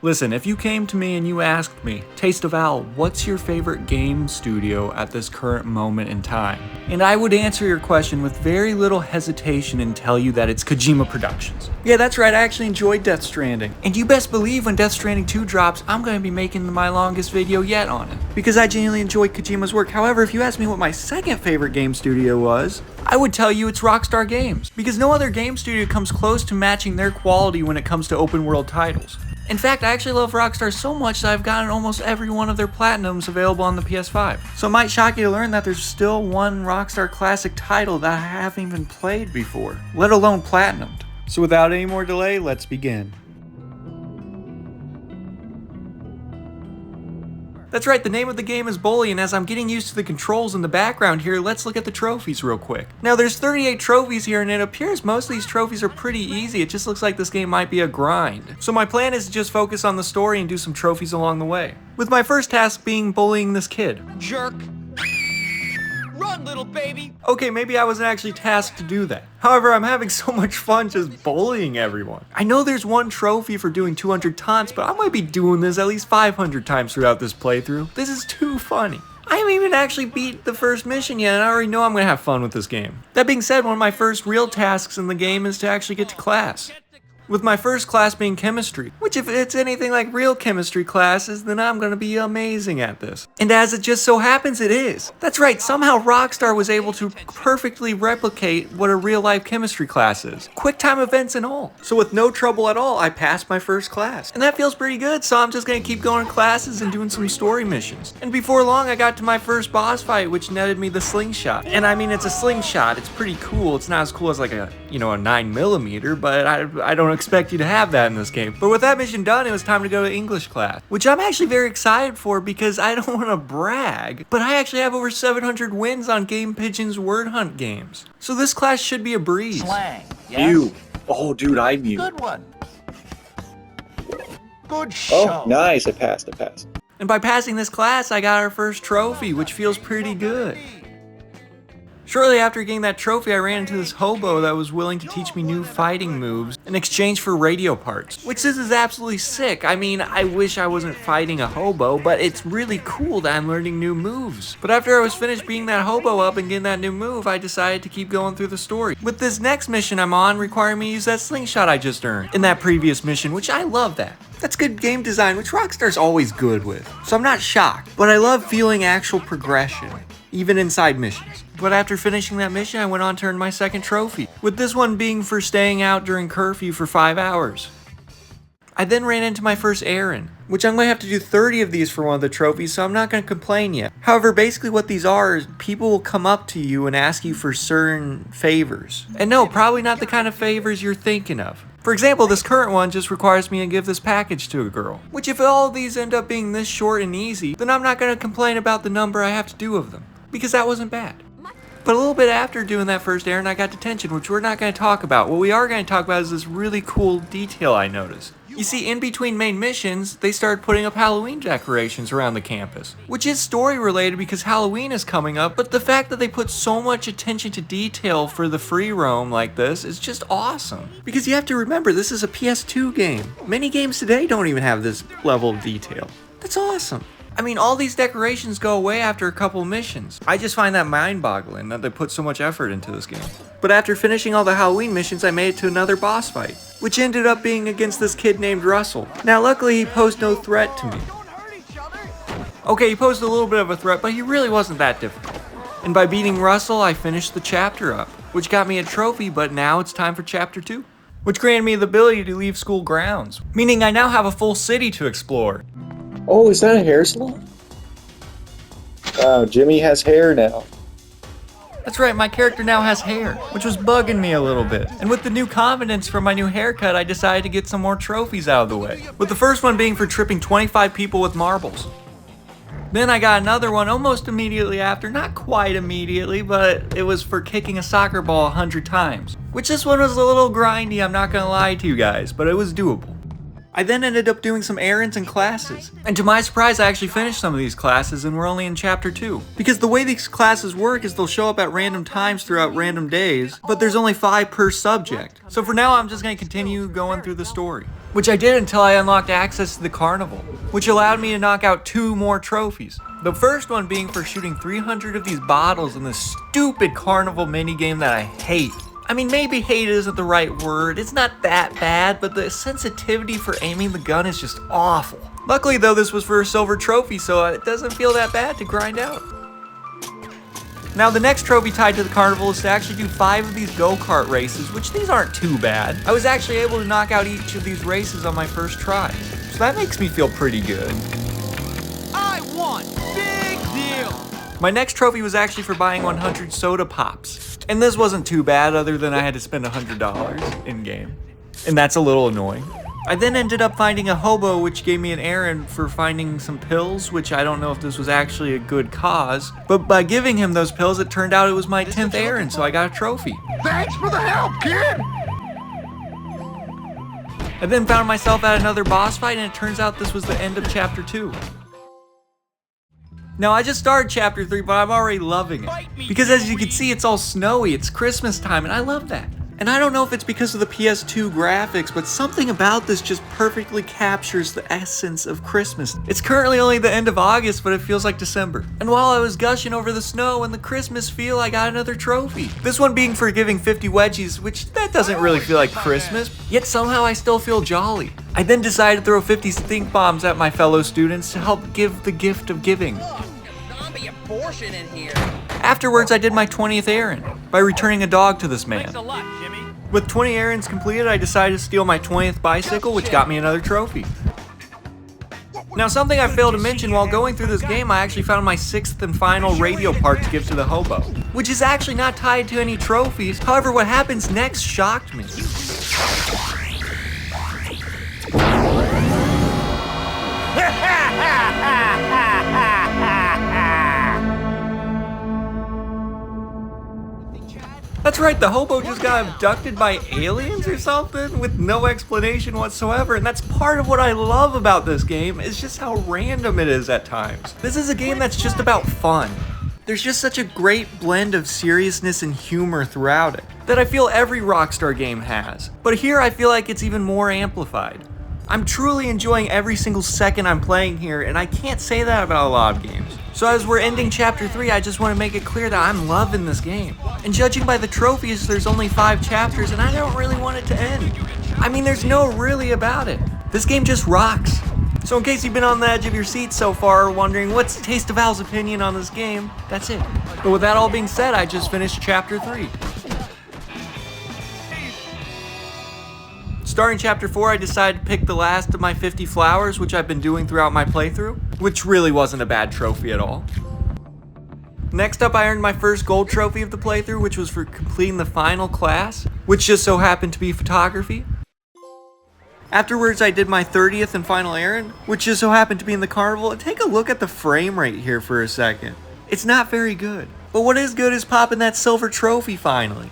Listen, if you came to me and you asked me, Taste of Al, what's your favorite game studio at this current moment in time? And I would answer your question with very little hesitation and tell you that it's Kojima Productions. Yeah, that's right, I actually enjoyed Death Stranding. And you best believe when Death Stranding 2 drops, I'm going to be making my longest video yet on it. Because I genuinely enjoy Kojima's work. However, if you ask me what my second favorite game studio was, I would tell you it's Rockstar Games. Because no other game studio comes close to matching their quality when it comes to open world titles. In fact, I actually love Rockstar so much that I've gotten almost every one of their platinums available on the PS5. So it might shock you to learn that there's still one Rockstar classic title that I haven't even played before, let alone platinumed. So without any more delay, let's begin. That's right, the name of the game is Bully, and as I'm getting used to the controls in the background here, let's look at the trophies real quick. Now there's 38 trophies here, and it appears most of these trophies are pretty easy. It just looks like this game might be a grind. So my plan is to just focus on the story and do some trophies along the way. With my first task being bullying this kid. Jerk. Run, little baby. Okay, maybe I wasn't actually tasked to do that. However, I'm having so much fun just bullying everyone. I know there's one trophy for doing 200 taunts, but I might be doing this at least 500 times throughout this playthrough. This is too funny. I haven't even actually beat the first mission yet, and I already know I'm gonna have fun with this game. That being said, one of my first real tasks in the game is to actually get to class. With my first class being chemistry, which if it's anything like real chemistry classes, then I'm gonna be amazing at this. And as it just so happens, it is. That's right, somehow Rockstar was able to perfectly replicate what a real life chemistry class is. Quick time events and all. So with no trouble at all, I passed my first class. And that feels pretty good, so I'm just gonna keep going to classes and doing some story missions. And before long, I got to my first boss fight, which netted me the slingshot. And I mean, it's a slingshot, it's pretty cool. It's not as cool as like a 9mm, but I don't expect you to have that in this game. But with that mission done, it was time to go to English class, which I'm actually very excited for because I don't want to brag, but I actually have over 700 wins on Game Pigeon's word hunt games. So this class should be a breeze. Slang. Yes? You. Oh, dude, I knew. Good one. Good show. Oh, nice. I passed. And by passing this class, I got our first trophy, which feels pretty good. Shortly after getting that trophy, I ran into this hobo that was willing to teach me new fighting moves in exchange for radio parts. Which this is absolutely sick. I mean, I wish I wasn't fighting a hobo, but it's really cool that I'm learning new moves. But after I was finished beating that hobo up and getting that new move, I decided to keep going through the story. With this next mission I'm on requiring me to use that slingshot I just earned in that previous mission, which I love that. That's good game design, which Rockstar's always good with. So I'm not shocked, but I love feeling actual progression, even inside missions. But after finishing that mission, I went on to earn my second trophy, with this one being for staying out during curfew for 5 hours. I then ran into my first errand, which I'm going to have to do 30 of these for one of the trophies, so I'm not going to complain yet. However, basically what these are is people will come up to you and ask you for certain favors. And no, probably not the kind of favors you're thinking of. For example, this current one just requires me to give this package to a girl. Which if all of these end up being this short and easy, then I'm not going to complain about the number I have to do of them. Because that wasn't bad. But a little bit after doing that first errand, I got detention, which we're not going to talk about. What we are going to talk about is this really cool detail I noticed. You see, in between main missions, they started putting up Halloween decorations around the campus. Which is story related because Halloween is coming up, but the fact that they put so much attention to detail for the free roam like this is just awesome. Because you have to remember, this is a PS2 game. Many games today don't even have this level of detail. That's awesome. I mean, all these decorations go away after a couple missions. I just find that mind-boggling that they put so much effort into this game. But after finishing all the Halloween missions, I made it to another boss fight, which ended up being against this kid named Russell. Now, luckily, he posed no threat to me. Okay, he posed a little bit of a threat, but he really wasn't that difficult. And by beating Russell, I finished the chapter up, which got me a trophy, but now it's time for chapter 2. Which granted me the ability to leave school grounds, meaning I now have a full city to explore. Oh, is that a hair salon? Wow, Jimmy has hair now. That's right, my character now has hair, which was bugging me a little bit. And with the new confidence from my new haircut, I decided to get some more trophies out of the way. With the first one being for tripping 25 people with marbles. Then I got another one almost immediately after, not quite immediately, but it was for kicking a soccer ball 100 times. Which this one was a little grindy, I'm not gonna lie to you guys, but it was doable. I then ended up doing some errands and classes. And to my surprise, I actually finished some of these classes and we're only in chapter 2. Because the way these classes work is they'll show up at random times throughout random days, but there's only 5 per subject. So for now, I'm just gonna continue going through the story. which I did until I unlocked access to the carnival, which allowed me to knock out 2 more trophies. The first one being for shooting 300 of these bottles in this stupid carnival minigame that I hate. I mean, maybe hate isn't the right word, it's not that bad, but the sensitivity for aiming the gun is just awful. Luckily though, this was for a silver trophy, so it doesn't feel that bad to grind out. Now the next trophy tied to the carnival is to actually do 5 of these go-kart races, which these aren't too bad. I was actually able to knock out each of these races on my first try, so that makes me feel pretty good. I won! Big deal! My next trophy was actually for buying 100 soda pops. And this wasn't too bad other than I had to spend $100 in-game. And that's a little annoying. I then ended up finding a hobo which gave me an errand for finding some pills, which I don't know if this was actually a good cause. But by giving him those pills, it turned out it was my 10th errand, so I got a trophy. Thanks for the help, kid! I then found myself at another boss fight, and it turns out this was the end of Chapter 2. Now, I just started Chapter 3, but I'm already loving it. Because as you can see, it's all snowy, it's Christmas time, and I love that. And I don't know if it's because of the PS2 graphics, but something about this just perfectly captures the essence of Christmas. It's currently only the end of August, but it feels like December. And while I was gushing over the snow and the Christmas feel, I got another trophy. This one being for giving 50 wedgies, which that doesn't really feel like Christmas, yet somehow I still feel jolly. I then decided to throw 50 stink bombs at my fellow students to help give the gift of giving. Zombie abortion in here. Afterwards, I did my 20th errand by returning a dog to this man. Thanks a lot, Jimmy. With 20 errands completed, I decided to steal my 20th bicycle, which got me another trophy. Now, something I failed to mention while going through this game, I actually found my 6th and final radio part to give to the hobo, which is actually not tied to any trophies. However, what happens next shocked me. That's right, the hobo just got abducted by aliens or something with no explanation whatsoever, and that's part of what I love about this game, is just how random it is at times. This is a game that's just about fun. There's just such a great blend of seriousness and humor throughout it that I feel every Rockstar game has, but here I feel like it's even more amplified. I'm truly enjoying every single second I'm playing here, and I can't say that about a lot of games. So as we're ending Chapter 3, I just want to make it clear that I'm loving this game. And judging by the trophies, there's only 5 chapters, and I don't really want it to end. I mean, there's no really about it. This game just rocks. So in case you've been on the edge of your seat so far, wondering what's Taste of Al's opinion on this game, that's it. But with that all being said, I just finished Chapter 3. Starting Chapter 4, I decided to pick the last of my 50 flowers, which I've been doing throughout my playthrough, which really wasn't a bad trophy at all. Next up, I earned my first gold trophy of the playthrough, which was for completing the final class, which just so happened to be photography. Afterwards, I did my 30th and final errand, which just so happened to be in the carnival. And take a look at the frame rate here for a second. It's not very good, but what is good is popping that silver trophy finally.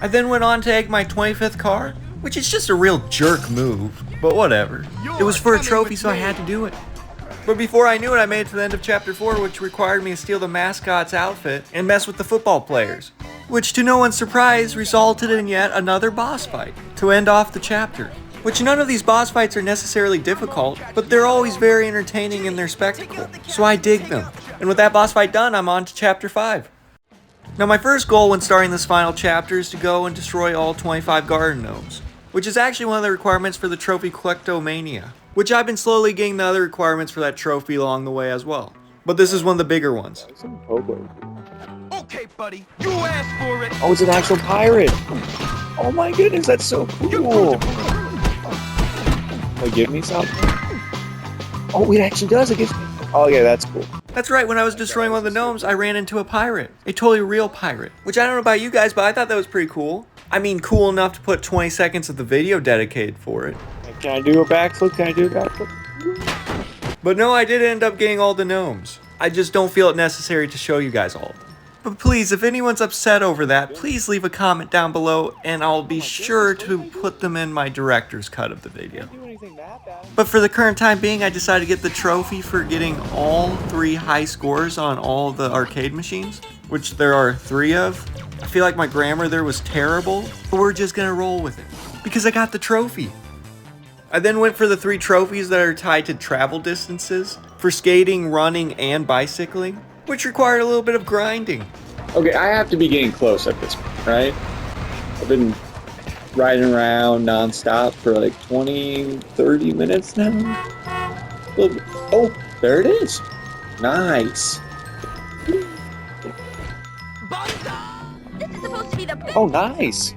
I then went on to egg my 25th car, which is just a real jerk move, but whatever. It was for a trophy, so I had to do it. But before I knew it, I made it to the end of Chapter 4, which required me to steal the mascot's outfit and mess with the football players, which to no one's surprise resulted in yet another boss fight to end off the chapter. Which none of these boss fights are necessarily difficult, but they're always very entertaining in their spectacle, so I dig them. And with that boss fight done, I'm on to Chapter 5. Now my first goal when starting this final chapter is to go and destroy all 25 garden gnomes, which is actually one of the requirements for the trophy Kleptomania, which I've been slowly getting the other requirements for that trophy along the way as well. But this is one of the bigger ones. Okay, buddy, you asked for it. Oh, it's an actual pirate. Oh my goodness, that's so cool. Will it give me something? Oh, it actually does. It gives me. Oh yeah, that's cool. That's right, when I was destroying one of the gnomes, I ran into a pirate. A totally real pirate. Which I don't know about you guys, but I thought that was pretty cool. I mean, cool enough to put 20 seconds of the video dedicated for it. Can I do a backflip? Can I do a backflip? But no, I did end up getting all the gnomes. I just don't feel it necessary to show you guys all of them. But please, if anyone's upset over that, please leave a comment down below and I'll be sure to put them in my director's cut of the video. But for the current time being, I decided to get the trophy for getting all 3 high scores on all the arcade machines, which there are 3 of. I feel like my grammar there was terrible, but we're just gonna roll with it, because I got the trophy. I then went for the 3 trophies that are tied to travel distances, for skating, running, and bicycling, which required a little bit of grinding. Okay, I have to be getting close at this point, right? I've been riding around nonstop for like 20, 30 minutes now. Oh, there it is. Nice. This is supposed to be the best. Oh, nice.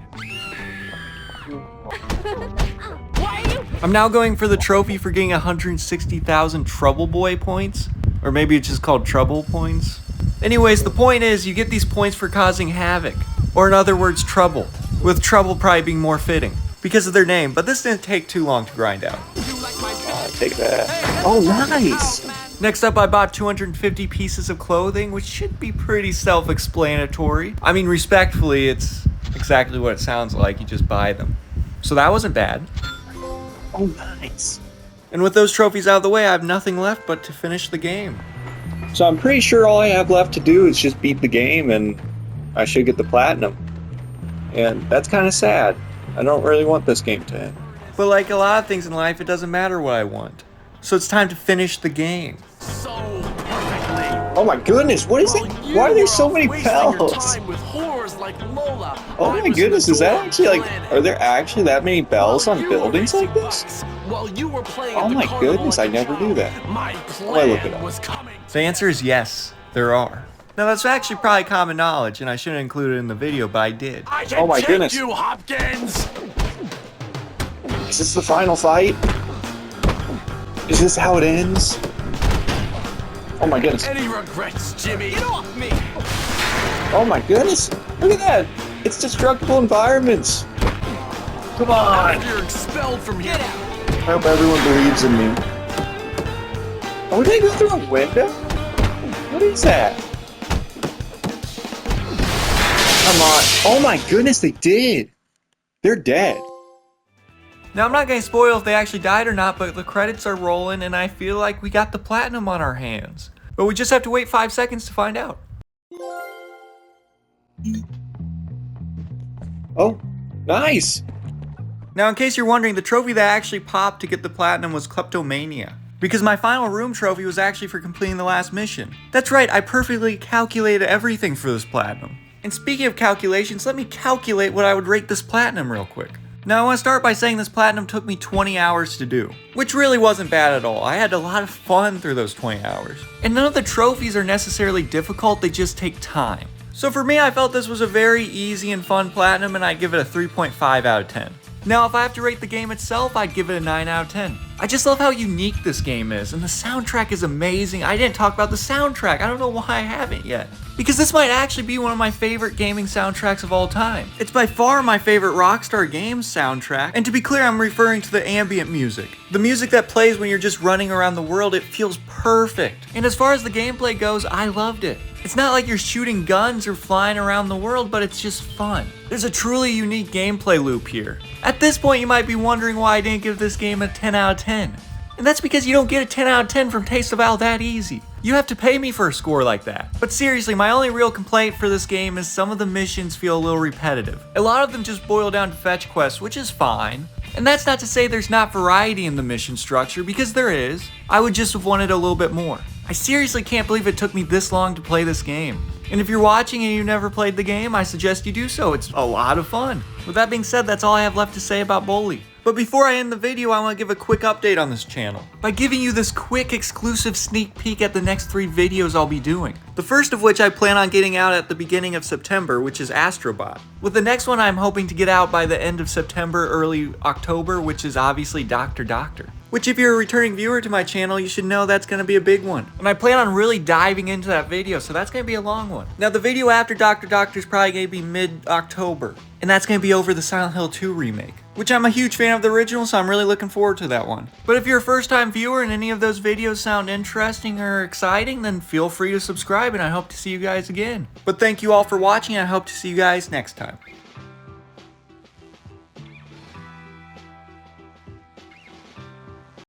Why are you? I'm now going for the trophy for getting 160,000 Trouble Boy points, or maybe it's just called Trouble Points. Anyways, the point is you get these points for causing havoc, or in other words, trouble, with trouble probably being more fitting, because of their name, but this didn't take too long to grind out. I'll take that. Oh, nice. Next up, I bought 250 pieces of clothing, which should be pretty self-explanatory. I mean, respectfully, it's exactly what it sounds like, you just buy them. So that wasn't bad. Oh, nice. And with those trophies out of the way, I have nothing left but to finish the game. So I'm pretty sure all I have left to do is just beat the game and I should get the platinum. And that's kind of sad. I don't really want this game to end. But like a lot of things in life, it doesn't matter what I want. So it's time to finish the game. So perfectly. Oh my goodness, what is it? Why are there so many bells? Oh my goodness, is that actually like, are there actually that many bells on buildings like this? Oh my goodness, I never knew that. Oh, I look it up. The answer is yes, there are. Now that's actually probably common knowledge, and I shouldn't include it in the video, but I did. Oh my goodness. You, Hopkins. Is this the final fight? Is this how it ends? Oh my goodness. Any regrets, Jimmy? Get off me! Oh my goodness. Look at that. It's destructible environments. Come on. You're expelled from here. I hope everyone believes in me. Oh, did they go through a window? What is that? Come on. Oh my goodness, they did. They're dead. Now I'm not going to spoil if they actually died or not, but the credits are rolling and I feel like we got the platinum on our hands. But we just have to wait 5 seconds to find out. Oh, nice. Now in case you're wondering, the trophy that actually popped to get the platinum was Kleptomania. Because my final room trophy was actually for completing the last mission. That's right, I perfectly calculated everything for this platinum. And speaking of calculations, let me calculate what I would rate this platinum real quick. Now I want to start by saying this platinum took me 20 hours to do, which really wasn't bad at all. I had a lot of fun through those 20 hours. And none of the trophies are necessarily difficult, they just take time. So for me, I felt this was a very easy and fun platinum and I'd give it a 3.5 out of 10. Now if I have to rate the game itself, I'd give it a 9 out of 10. I just love how unique this game is, and the soundtrack is amazing. I didn't talk about the soundtrack, I don't know why I haven't yet. Because this might actually be one of my favorite gaming soundtracks of all time. It's by far my favorite Rockstar Games soundtrack, and to be clear, I'm referring to the ambient music. The music that plays when you're just running around the world, it feels perfect. And as far as the gameplay goes, I loved it. It's not like you're shooting guns or flying around the world, but it's just fun. There's a truly unique gameplay loop here. At this point, you might be wondering why I didn't give this game a 10 out of 10. And that's because you don't get a 10 out of 10 from Taste of Al that easy. You have to pay me for a score like that. But seriously, my only real complaint for this game is some of the missions feel a little repetitive. A lot of them just boil down to fetch quests, which is fine. And that's not to say there's not variety in the mission structure, because there is. I would just have wanted a little bit more. I seriously can't believe it took me this long to play this game. And if you're watching and you've never played the game, I suggest you do so. It's a lot of fun. With that being said, that's all I have left to say about Bully. But before I end the video, I want to give a quick update on this channel by giving you this quick exclusive sneak peek at the next 3 videos I'll be doing. The first of which I plan on getting out at the beginning of September, which is Astrobot. With the next one I'm hoping to get out by the end of September, early October, which is obviously Dr. Doctor. Which if you're a returning viewer to my channel, you should know that's going to be a big one. And I plan on really diving into that video, so that's going to be a long one. Now the video after Dr. Doctor is probably going to be mid-October. And that's going to be over the Silent Hill 2 remake. Which I'm a huge fan of the original, so I'm really looking forward to that one. But if you're a first time viewer and any of those videos sound interesting or exciting, then feel free to subscribe and I hope to see you guys again. But thank you all for watching and I hope to see you guys next time.